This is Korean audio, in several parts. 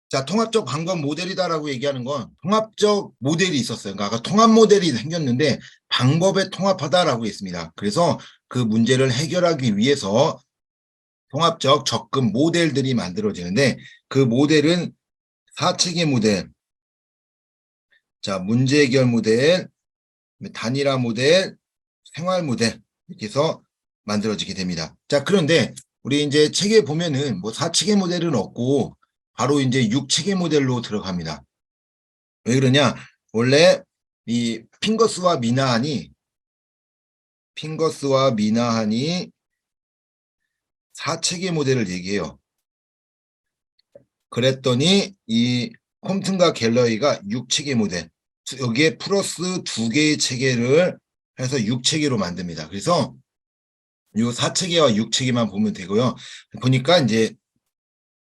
자, 통합적 방법 모델이다라고 얘기하는 건 통합적 모델이 있었어요. 그러니까 아까 통합 모델이 생겼는데 방법에 통합하다라고 했습니다. 그래서 그 문제를 해결하기 위해서 통합적 접근 모델들이 만들어지는데 그 모델은 사체계 모델, 자, 문제 해결 모델, 단일화 모델, 생활 모델 이렇게 해서 만들어지게 됩니다. 자, 그런데 우리 이제 책에 보면은 뭐 4체계 모델은 없고 바로 이제 6체계 모델로 들어갑니다. 왜 그러냐? 원래 이 핑거스와 미나한이 4체계 모델을 얘기해요. 그랬더니 이 콤튼과 갤러이가 6체계 모델, 여기에 플러스 2개의 체계를 해서 6체계로 만듭니다. 그래서 이 4체계와 6체계만 보면 되고요. 보니까 이제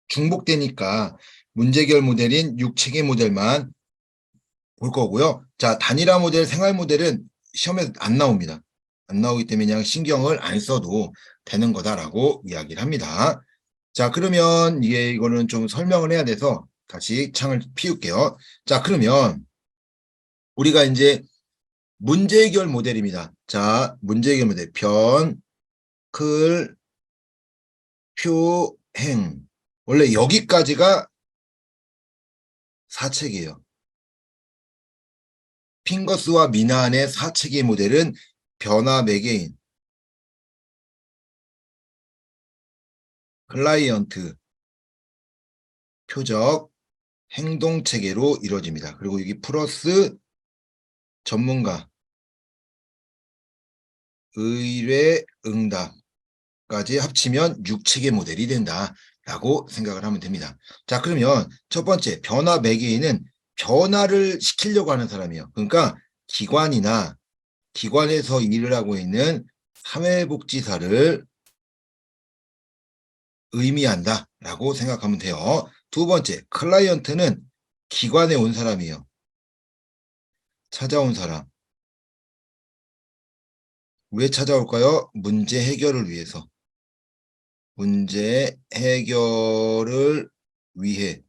중복되니까 문제결 모델인 6체계 모델만 볼 거고요. 자, 단일화 모델, 생활 모델은 시험에 안 나옵니다. 안 나오기 때문에 그냥 신경을 안 써도 되는 거다라고 이야기를 합니다. 자, 그러면 이거는 좀 설명을 해야 돼서 다시 창을 피울게요. 자, 그러면 우리가 이제 문제 해결 모델입니다. 자, 문제 해결 모델. 변, 클, 표, 행. 원래 여기까지가 4체계예요. 핑거스와 미나한의 4체계 모델은 변화 매개인, 클라이언트, 표적, 행동 체계로 이루어집니다. 그리고 여기 플러스 전문가, 의뢰, 응답까지 합치면 6체계 모델이 된다라고 생각을 하면 됩니다. 자, 그러면 첫 번째 변화 매개인은 변화를 시키려고 하는 사람이에요. 그러니까 기관에서 일을 하고 있는 사회복지사를 의미한다라고 생각하면 돼요. 두 번째, 클라이언트는 기관에 온 사람이에요. 찾아온 사람. 왜 찾아올까요? 문제 해결을 위해서. 문제 해결을 위해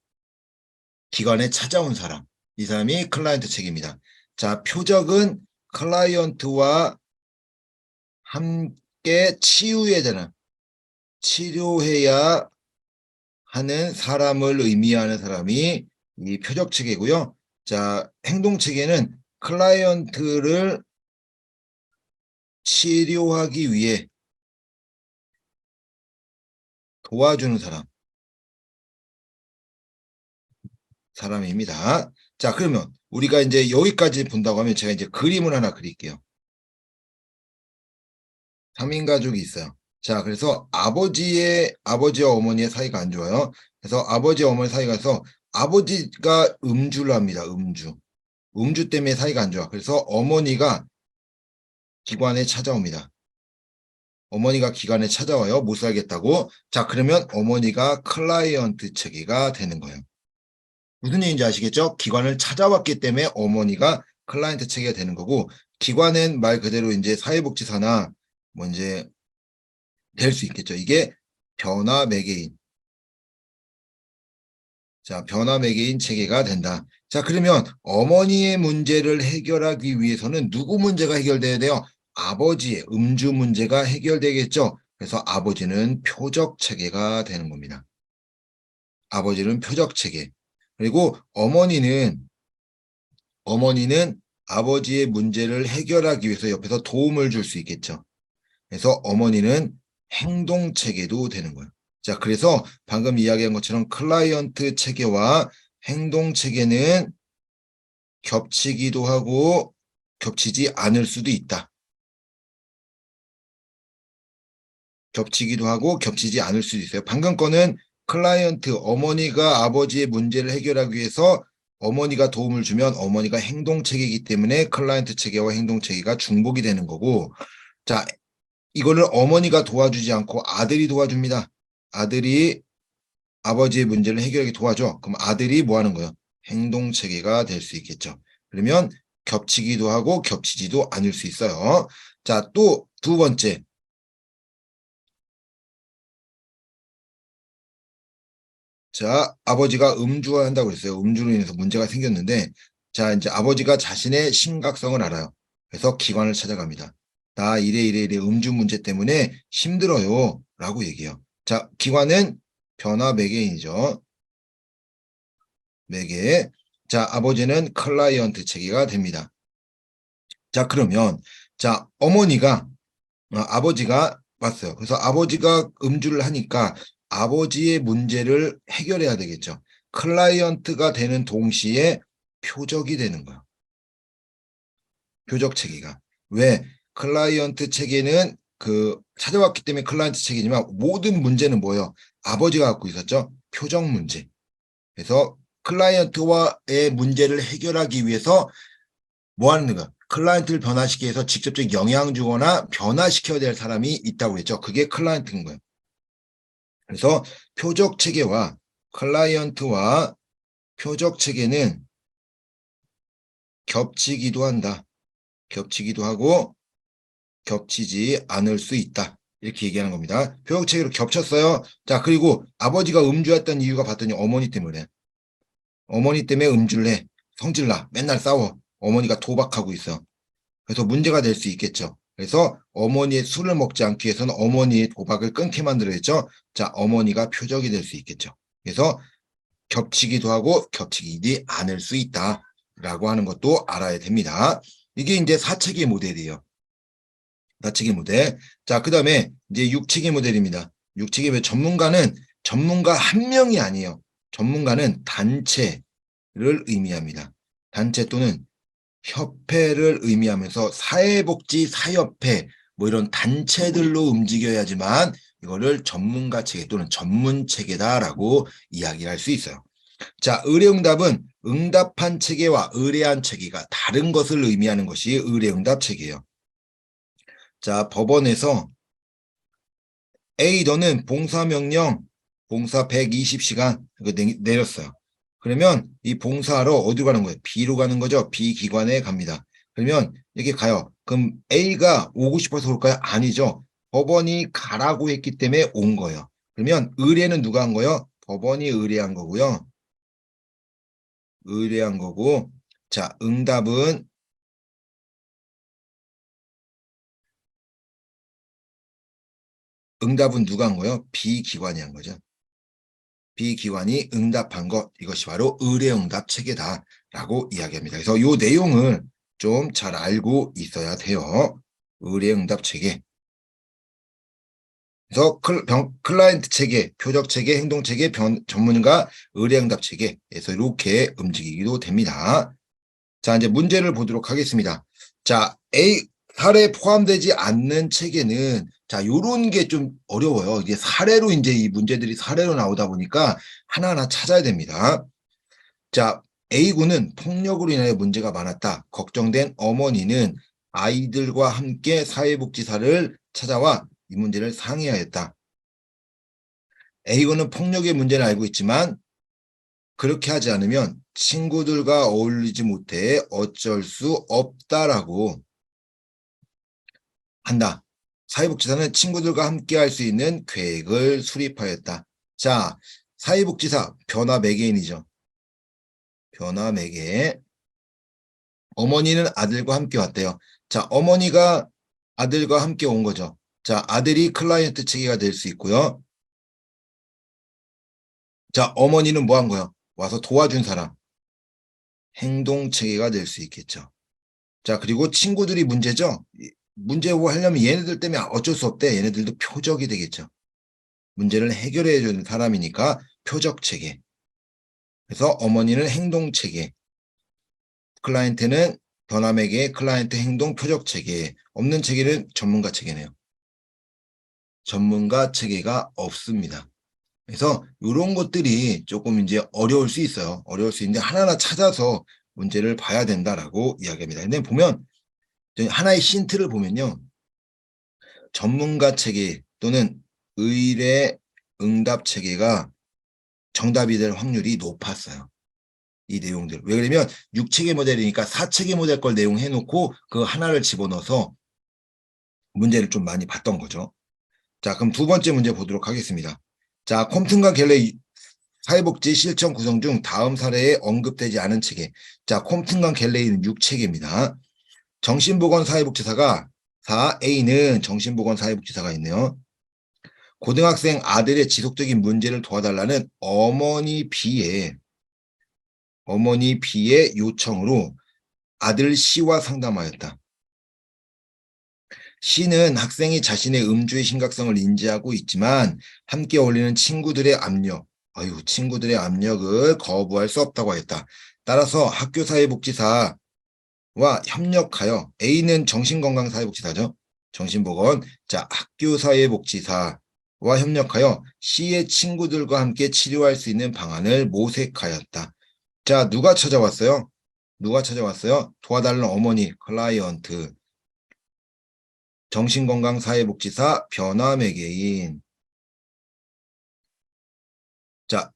기관에 찾아온 사람. 이 사람이 클라이언트 책입니다. 자, 표적은 클라이언트와 함께 치료해야 하는 사람을 의미하는 사람이 이 표적 체계고요. 자, 행동 체계는 클라이언트를 치료하기 위해 도와주는 사람입니다. 자, 그러면 우리가 이제 여기까지 본다고 하면 제가 이제 그림을 하나 그릴게요. 3인 가족이 있어요. 자, 그래서 아버지와 어머니의 사이가 안 좋아요. 그래서 아버지와 어머니 사이가 해서 아버지가 음주를 합니다. 음주 때문에 사이가 안 좋아. 그래서 어머니가 기관에 찾아옵니다. 어머니가 기관에 찾아와요. 못 살겠다고. 자, 그러면 어머니가 클라이언트 체계가 되는 거예요. 무슨 얘기인지 아시겠죠? 기관을 찾아왔기 때문에 어머니가 클라이언트 체계가 되는 거고, 기관은 말 그대로 이제 사회복지사나 뭐 이제 될 수 있겠죠. 이게 변화 매개인. 자, 변화 매개인 체계가 된다. 자, 그러면 어머니의 문제를 해결하기 위해서는 누구 문제가 해결돼야 돼요? 아버지의 음주 문제가 해결되겠죠. 그래서 아버지는 표적 체계가 되는 겁니다. 아버지는 표적 체계. 그리고 어머니는 아버지의 문제를 해결하기 위해서 옆에서 도움을 줄 수 있겠죠. 그래서 어머니는 행동 체계도 되는 거예요. 자, 그래서 방금 이야기한 것처럼 클라이언트 체계와 행동 체계는 겹치기도 하고 겹치지 않을 수도 있다. 겹치기도 하고 겹치지 않을 수도 있어요. 방금 거는 클라이언트, 어머니가 아버지의 문제를 해결하기 위해서 어머니가 도움을 주면 어머니가 행동 체계이기 때문에 클라이언트 체계와 행동 체계가 중복이 되는 거고, 자, 이거를 어머니가 도와주지 않고 아들이 도와줍니다. 아들이 아버지의 문제를 해결하기 도와줘. 그럼 아들이 뭐 하는 거예요? 행동 체계가 될 수 있겠죠. 그러면 겹치기도 하고 겹치지도 않을 수 있어요. 자, 또 두 번째. 자, 아버지가 음주를 한다고 그랬어요. 음주로 인해서 문제가 생겼는데, 자, 이제 아버지가 자신의 심각성을 알아요. 그래서 기관을 찾아갑니다. 나 이래 음주 문제 때문에 힘들어요. 라고 얘기해요. 자, 기관은 변화 매개인이죠. 매개. 자, 아버지는 클라이언트 체계가 됩니다. 자, 그러면, 자, 아버지가 왔어요. 그래서 아버지가 음주를 하니까 아버지의 문제를 해결해야 되겠죠. 클라이언트가 되는 동시에 표적이 되는 거야. 표적 체계가. 왜? 클라이언트 체계는 찾아왔기 때문에 클라이언트 체계지만 모든 문제는 뭐예요? 아버지가 갖고 있었죠. 표적 문제. 그래서 클라이언트와의 문제를 해결하기 위해서 뭐 하는 거야? 클라이언트를 변화시키기 위해서 직접적 영향 주거나 변화시켜야 될 사람이 있다고 했죠. 그게 클라이언트인 거예요. 그래서 표적 체계와 클라이언트와 표적 체계는 겹치기도 한다. 겹치기도 하고 겹치지 않을 수 있다. 이렇게 얘기하는 겁니다. 표적 체계로 겹쳤어요. 자, 그리고 아버지가 음주했던 이유가 봤더니 어머니 때문에. 어머니 때문에 음주를 해. 성질나. 맨날 싸워. 어머니가 도박하고 있어. 그래서 문제가 될 수 있겠죠. 그래서 어머니의 술을 먹지 않기 위해서는 어머니의 도박을 끊게 만들어야죠. 자, 어머니가 표적이 될 수 있겠죠. 그래서 겹치기도 하고 겹치지 않을 수 있다라고 하는 것도 알아야 됩니다. 이게 이제 4체계 모델이에요. 4체계 모델. 자, 그 다음에 이제 6체계 모델입니다. 6체계 모델 전문가는 전문가 한 명이 아니에요. 전문가는 단체를 의미합니다. 단체 또는 협회를 의미하면서 사회복지 사협회 뭐 이런 단체들로 움직여야지만 이거를 전문가 체계 또는 전문 체계다라고 이야기할 수 있어요. 자, 의뢰응답은 응답한 체계와 의뢰한 체계가 다른 것을 의미하는 것이 의뢰응답 체계예요. 자, 법원에서 A 너는 봉사명령 봉사 120시간 내렸어요. 그러면 이 봉사하러 어디로 가는 거예요? B로 가는 거죠. B 기관에 갑니다. 그러면 이렇게 가요. 그럼 A가 오고 싶어서 올까요? 아니죠. 법원이 가라고 했기 때문에 온 거예요. 그러면 의뢰는 누가 한 거예요? 법원이 의뢰한 거고요. 의뢰한 거고. 자, 응답은 누가 한 거예요? B 기관이 한 거죠. B 기관이 응답한 것, 이것이 바로 의뢰응답 체계다라고 이야기합니다. 그래서 이 내용을 좀 잘 알고 있어야 돼요. 의뢰응답 체계. 그래서 클라이언트 체계, 표적 체계, 행동 체계, 전문가 의뢰응답 체계에서 이렇게 움직이기도 됩니다. 자, 이제 문제를 보도록 하겠습니다. 자, A 사례에 포함되지 않는 체계는 자, 요런 게 좀 어려워요. 이게 사례로 이제 이 문제들이 사례로 나오다 보니까 하나하나 찾아야 됩니다. 자, A군은 폭력으로 인해 문제가 많았다. 걱정된 어머니는 아이들과 함께 사회복지사를 찾아와 이 문제를 상의하였다. A군은 폭력의 문제를 알고 있지만 그렇게 하지 않으면 친구들과 어울리지 못해 어쩔 수 없다라고 한다. 사회복지사는 친구들과 함께 할 수 있는 계획을 수립하였다. 자, 사회복지사 변화 매개인이죠. 변화 매개. 어머니는 아들과 함께 왔대요. 자, 어머니가 아들과 함께 온 거죠. 자, 아들이 클라이언트 체계가 될 수 있고요. 자, 어머니는 뭐 한 거예요? 와서 도와준 사람. 행동 체계가 될 수 있겠죠. 자, 그리고 친구들이 문제죠. 문제고 하려면 얘네들 때문에 어쩔 수 없대. 얘네들도 표적이 되겠죠. 문제를 해결해 주는 사람이니까 표적 체계. 그래서 어머니는 행동 체계. 클라이언트는 변함에게 클라이언트 행동 표적 체계. 없는 체계는 전문가 체계네요. 전문가 체계가 없습니다. 그래서 이런 것들이 조금 이제 어려울 수 있어요. 어려울 수 있는데 하나하나 찾아서 문제를 봐야 된다라고 이야기합니다. 근데 보면 하나의 힌트를 보면요. 전문가 체계 또는 의뢰 응답 체계가 정답이 될 확률이 높았어요. 이 내용들. 왜 그러면 6체계 모델이니까 4체계 모델 걸 내용 해놓고 그 하나를 집어넣어서 문제를 좀 많이 봤던 거죠. 자, 그럼 두 번째 문제 보도록 하겠습니다. 자, 콤튼과 갤레 사회복지 실천 구성 중 다음 사례에 언급되지 않은 체계. 자, 콤튼과 갤레이는 6체계입니다. 정신보건사회복지사가 4A는 정신보건사회복지사가 있네요. 고등학생 아들의 지속적인 문제를 도와달라는 어머니 B의 요청으로 아들 C와 상담하였다. C는 학생이 자신의 음주의 심각성을 인지하고 있지만 함께 어울리는 친구들의 압력을 거부할 수 없다고 하였다. 따라서 학교사회복지사와 협력하여 A는 정신건강사회복지사죠. 정신보건. 자, 학교사회복지사와 협력하여 C의 친구들과 함께 치료할 수 있는 방안을 모색하였다. 자, 누가 찾아왔어요? 도와달라는 어머니, 클라이언트. 정신건강사회복지사 변화매개인. 자,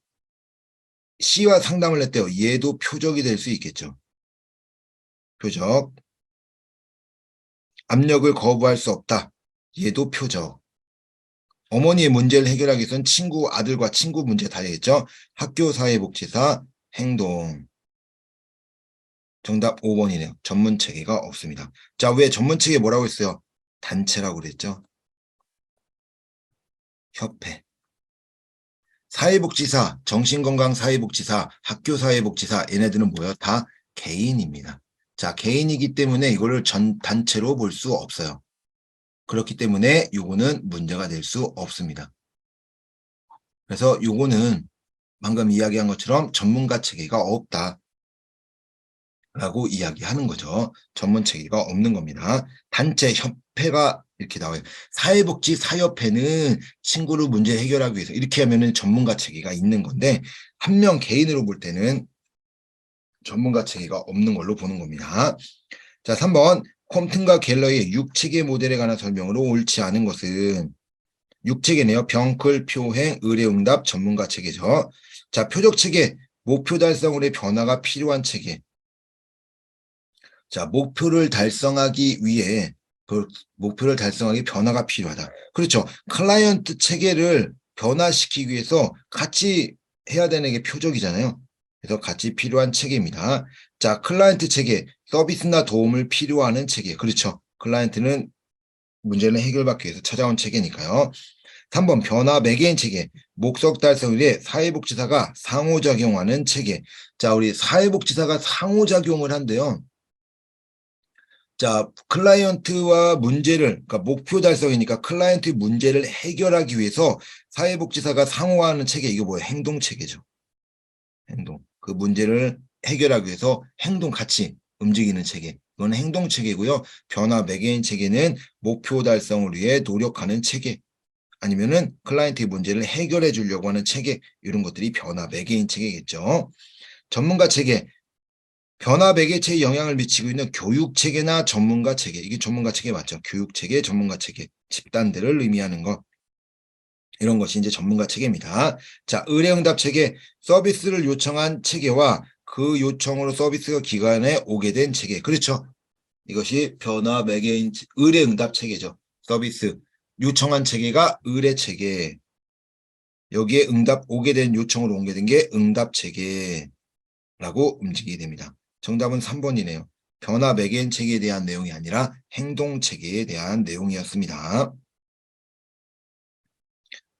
C와 상담을 했대요. 얘도 표적이 될 수 있겠죠. 표적. 압력을 거부할 수 없다. 얘도 표적. 어머니의 문제를 해결하기 위해서는 아들과 친구 문제 다 되겠죠. 학교사회복지사 행동. 정답 5번이네요. 전문체계가 없습니다. 자, 왜 전문체계 뭐라고 했어요? 단체라고 그랬죠. 협회. 사회복지사, 정신건강사회복지사, 학교사회복지사 얘네들은 뭐예요? 다 개인입니다. 자, 개인이기 때문에 이거를 단체로 볼 수 없어요. 그렇기 때문에 요거는 문제가 될 수 없습니다. 그래서 요거는 방금 이야기한 것처럼 전문가 체계가 없다 라고 이야기하는 거죠. 전문 체계가 없는 겁니다. 단체, 협회가 이렇게 나와요. 사회복지 사협회는 친구를 문제 해결하기 위해서 이렇게 하면은 전문가 체계가 있는 건데 한 명 개인으로 볼 때는 전문가 체계가 없는 걸로 보는 겁니다. 자, 3번 콤튼과 갤러의 6체계 모델에 관한 설명으로 옳지 않은 것은 6체계네요. 병클, 표행, 의뢰응답, 전문가 체계죠. 자, 표적 체계, 목표 달성으로의 변화가 필요한 체계. 자, 목표를 달성하기 위해 변화가 필요하다. 그렇죠. 클라이언트 체계를 변화시키기 위해서 같이 해야 되는 게 표적이잖아요. 그래서 같이 필요한 체계입니다. 자, 클라이언트 체계, 서비스나 도움을 필요하는 체계. 그렇죠. 클라이언트는 문제를 해결받기 위해서 찾아온 체계니까요. 3번 변화 매개인 체계, 목적 달성을 위해 사회복지사가 상호작용하는 체계. 자, 우리 사회복지사가 상호작용을 한대요. 자, 클라이언트와 그러니까 목표 달성이니까 클라이언트의 문제를 해결하기 위해서 사회복지사가 상호하는 체계, 이거 뭐예요? 행동체계죠. 행동. 그 문제를 해결하기 위해서 같이 움직이는 체계. 이건 행동체계고요. 변화 매개인 체계는 목표 달성을 위해 노력하는 체계. 아니면은 클라이언트의 문제를 해결해 주려고 하는 체계. 이런 것들이 변화 매개인 체계겠죠. 전문가 체계. 변화 매개체에 영향을 미치고 있는 교육체계나 전문가 체계. 이게 전문가 체계 맞죠? 교육체계, 전문가 체계. 집단들을 의미하는 것. 이런 것이 이제 전문가 체계입니다. 자, 의뢰응답 체계. 서비스를 요청한 체계와 그 요청으로 서비스가 기관에 오게 된 체계. 그렇죠? 이것이 변화 매개인 의뢰응답 체계죠. 서비스. 요청한 체계가 의뢰 체계. 여기에 오게 된 요청으로 옮게 된 게 응답 체계라고 움직이게 됩니다. 정답은 3번이네요. 변화 매개인 체계에 대한 내용이 아니라 행동 체계에 대한 내용이었습니다.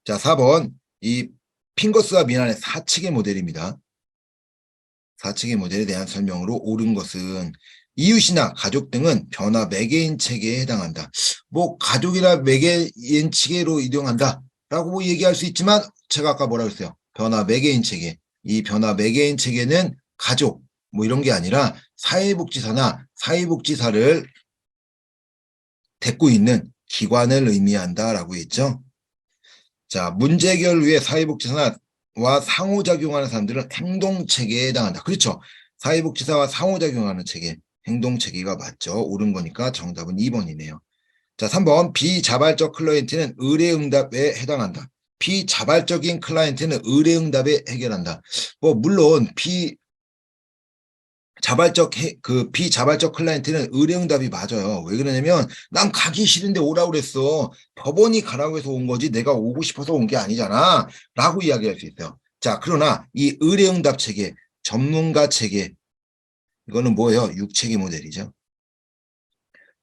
자, 4번. 이 핑거스와 미난의 4체계 모델입니다. 4체계 모델에 대한 설명으로 옳은 것은 이웃이나 가족 등은 변화 매개인 체계에 해당한다. 뭐 가족이나 매개인 체계로 이동한다 라고 얘기할 수 있지만 제가 아까 뭐라고 했어요? 변화 매개인 체계. 이 변화 매개인 체계는 가족 뭐 이런 게 아니라 사회복지사나 사회복지사를 데리고 있는 기관을 의미한다라고 했죠. 자, 문제 해결을 위해 사회복지사와 상호작용하는 사람들은 행동체계에 해당한다. 그렇죠. 사회복지사와 상호작용하는 체계, 행동체계가 맞죠. 옳은 거니까 정답은 2번이네요. 자, 3번 비자발적 클라이언트는 의뢰응답에 해당한다. 비자발적인 클라이언트는 의뢰응답에 해결한다. 뭐 물론 비자발적 클라이언트는 의뢰응답이 맞아요. 왜 그러냐면 난 가기 싫은데 오라고 그랬어. 법원이 가라고 해서 온 거지 내가 오고 싶어서 온 게 아니잖아 라고 이야기할 수 있어요. 자, 그러나 이 의뢰응답 체계, 전문가 체계, 이거는 뭐예요? 6체계 모델이죠.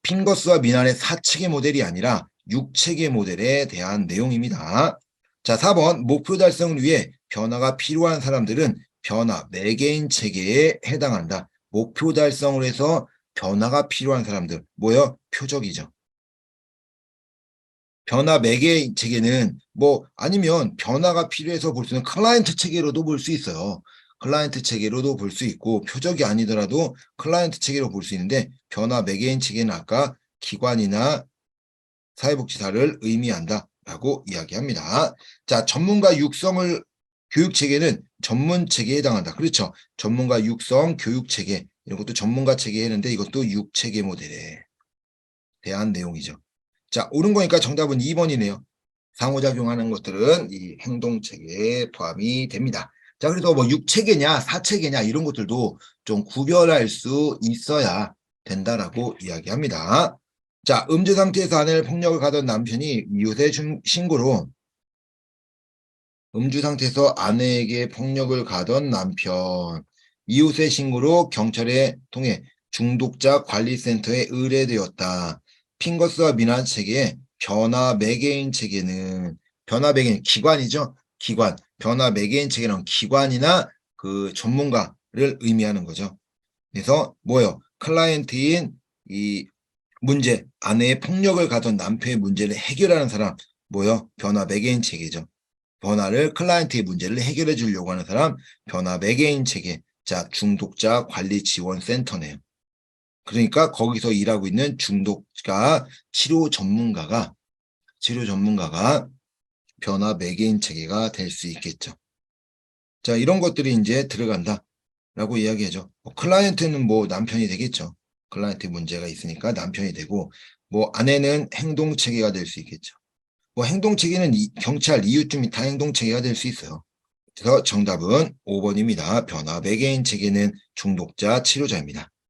핑거스와 미난의 4체계 모델이 아니라 6체계 모델에 대한 내용입니다. 자, 4번 목표 달성을 위해 변화가 필요한 사람들은 변화 매개인 체계에 해당한다. 목표 달성을 해서 변화가 필요한 사람들, 뭐예요? 표적이죠. 변화 매개인 체계는 뭐 아니면 변화가 필요해서 볼 수 있는 클라이언트 체계로도 볼 수 있어요. 클라이언트 체계로도 볼 수 있고 표적이 아니더라도 클라이언트 체계로 볼 수 있는데 변화 매개인 체계는 아까 기관이나 사회복지사를 의미한다라고 이야기합니다. 자, 전문가 육성을 교육 체계는 전문 체계에 해당한다. 그렇죠. 전문가 육성 교육 체계 이런 것도 전문가 체계에 했는데 이것도 6체계 모델에 대한 내용이죠. 자, 옳은 거니까 정답은 2번이네요. 상호작용하는 것들은 이 행동체계에 포함이 됩니다. 자, 그래서 뭐 6체계냐, 4체계냐 이런 것들도 좀 구별할 수 있어야 된다라고 이야기합니다. 자, 음주 상태에서 아내를 폭력을 가던 남편이 이웃의 신고로 음주 상태에서 아내에게 폭력을 가던 남편, 이웃의 신고로 경찰에 통해 중독자 관리센터에 의뢰되었다. 핑거스와 미난 체계의 변화 매개인 체계는 변화 매개인 기관이죠. 기관. 변화 매개인 체계는 기관이나 그 전문가를 의미하는 거죠. 그래서 뭐요? 클라이언트인 이 문제, 아내의 폭력을 가던 남편의 문제를 해결하는 사람, 뭐요? 변화 매개인 체계죠. 변화를 클라이언트의 문제를 해결해 주려고 하는 사람, 변화 매개인 체계. 자, 중독자 관리 지원 센터네요. 그러니까 거기서 일하고 있는 중독자 치료 전문가가 변화 매개인 체계가 될 수 있겠죠. 자, 이런 것들이 이제 들어간다라고 이야기하죠. 클라이언트는 뭐 남편이 되겠죠. 클라이언트 문제가 있으니까 남편이 되고, 뭐 아내는 행동 체계가 될 수 있겠죠. 뭐 행동 체계는 경찰, 이웃 주민 다 행동 체계가 될 수 있어요. 그래서 정답은 5번입니다. 변화 매개인 체계는 중독자 치료자입니다.